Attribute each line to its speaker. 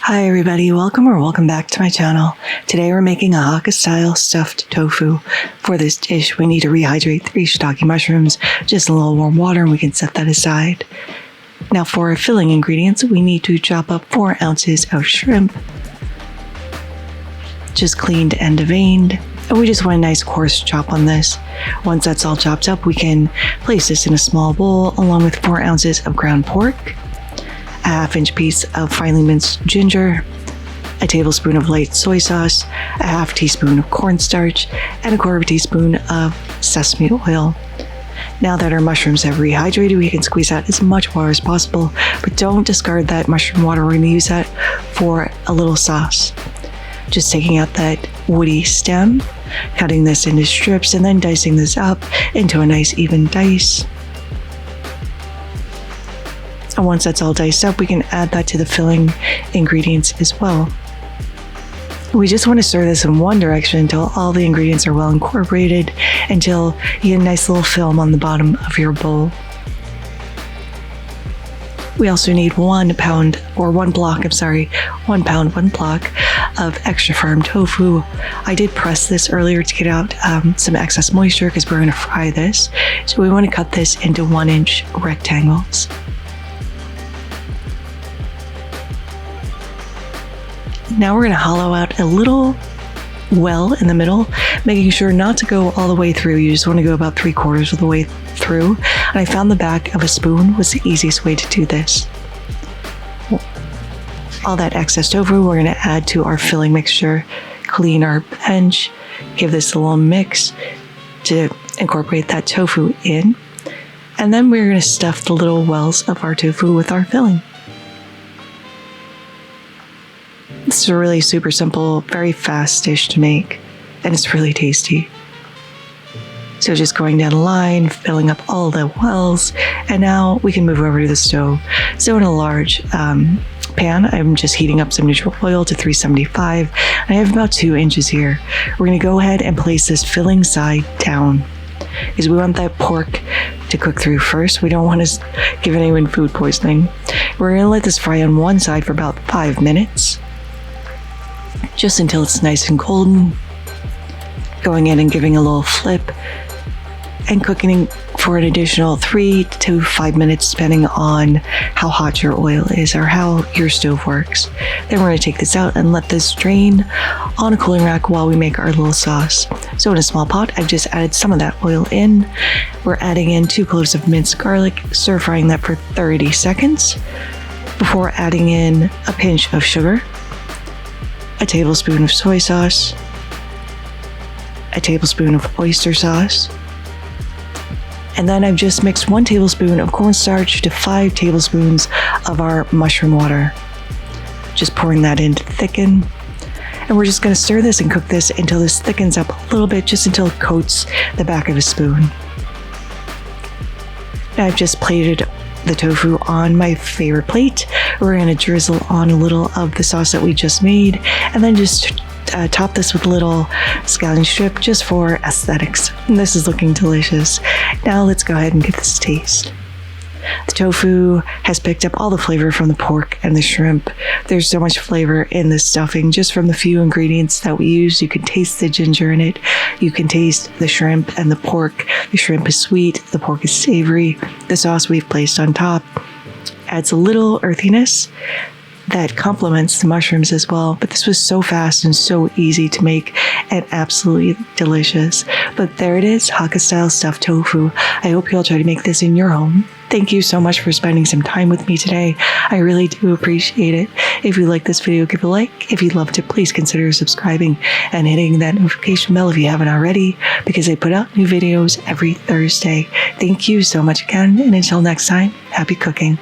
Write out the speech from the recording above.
Speaker 1: Hi everybody, welcome back to my channel. Today we're making a Hakka style stuffed tofu. For this dish we need to rehydrate 3 shiitake mushrooms, just a little warm water, and we can set that aside. Now for our filling ingredients, we need to chop up 4 ounces of shrimp, just cleaned and deveined, and we just want a nice coarse chop on this. Once that's all chopped up, we can place this in a small bowl along with 4 ounces of ground pork, a half-inch piece of finely minced ginger, a tablespoon of light soy sauce, a half teaspoon of cornstarch, and a quarter teaspoon of sesame oil. Now that our mushrooms have rehydrated, we can squeeze out as much water as possible, but don't discard that mushroom water. We're going to use that for a little sauce. Just taking out that woody stem, cutting this into strips, and then dicing this up into a nice even dice. And once that's all diced up, we can add that to the filling ingredients as well. We just want to stir this in one direction until all the ingredients are well incorporated, until you get a nice little film on the bottom of your bowl. We also need 1 pound, 1 block of extra firm tofu. I did press this earlier to get out some excess moisture because we're going to fry this. So we want to cut this into 1-inch rectangles. Now we're going to hollow out a little well in the middle, making sure not to go all the way through. You just want to go about 3/4 of the way through. And I found the back of a spoon was the easiest way to do this. All that excess tofu we're going to add to our filling mixture, clean our bench, give this a little mix to incorporate that tofu in. And then we're going to stuff the little wells of our tofu with our filling. This is a really super simple, very fast dish to make, and it's really tasty. So just going down the line, filling up all the wells, and now we can move over to the stove. So in a large pan, I'm just heating up some neutral oil to 375, and I have about 2 inches here. We're going to go ahead and place this filling side down, because we want that pork to cook through first. We don't want to give anyone food poisoning. We're going to let this fry on one side for about 5 minutes. Just until it's nice and golden, going in and giving a little flip, and cooking for an additional 3 to 5 minutes depending on how hot your oil is or how your stove works. Then we're going to take this out and let this drain on a cooling rack while we make our little sauce. So in a small pot, I've just added some of that oil in. We're adding in 2 cloves of minced garlic, stir frying that for 30 seconds before adding in a pinch of sugar, a tablespoon of soy sauce, a tablespoon of oyster sauce, and then I've just mixed 1 tablespoon of cornstarch to 5 tablespoons of our mushroom water. Just pouring that in to thicken. And we're just going to stir this and cook this until this thickens up a little bit, just until it coats the back of a spoon. Now I've just plated the tofu on my favorite plate. We're going to drizzle on a little of the sauce that we just made, and then just top this with a little scallion strip just for aesthetics. And this is looking delicious. Now let's go ahead and give this a taste. The tofu has picked up all the flavor from the pork and the shrimp. There's so much flavor in this stuffing just from the few ingredients that we use. You can taste the ginger in it. You can taste the shrimp and the pork. The shrimp is sweet. The pork is savory. The sauce we've placed on top adds a little earthiness that complements the mushrooms as well. But this was so fast and so easy to make and absolutely delicious. But there it is, Hakka style stuffed tofu. I hope you'll try to make this in your home. Thank you so much for spending some time with me today. I really do appreciate it. If you like this video, give it a like. If you loved it, please consider subscribing and hitting that notification bell if you haven't already, because I put out new videos every Thursday. Thank you so much again, and until next time, happy cooking.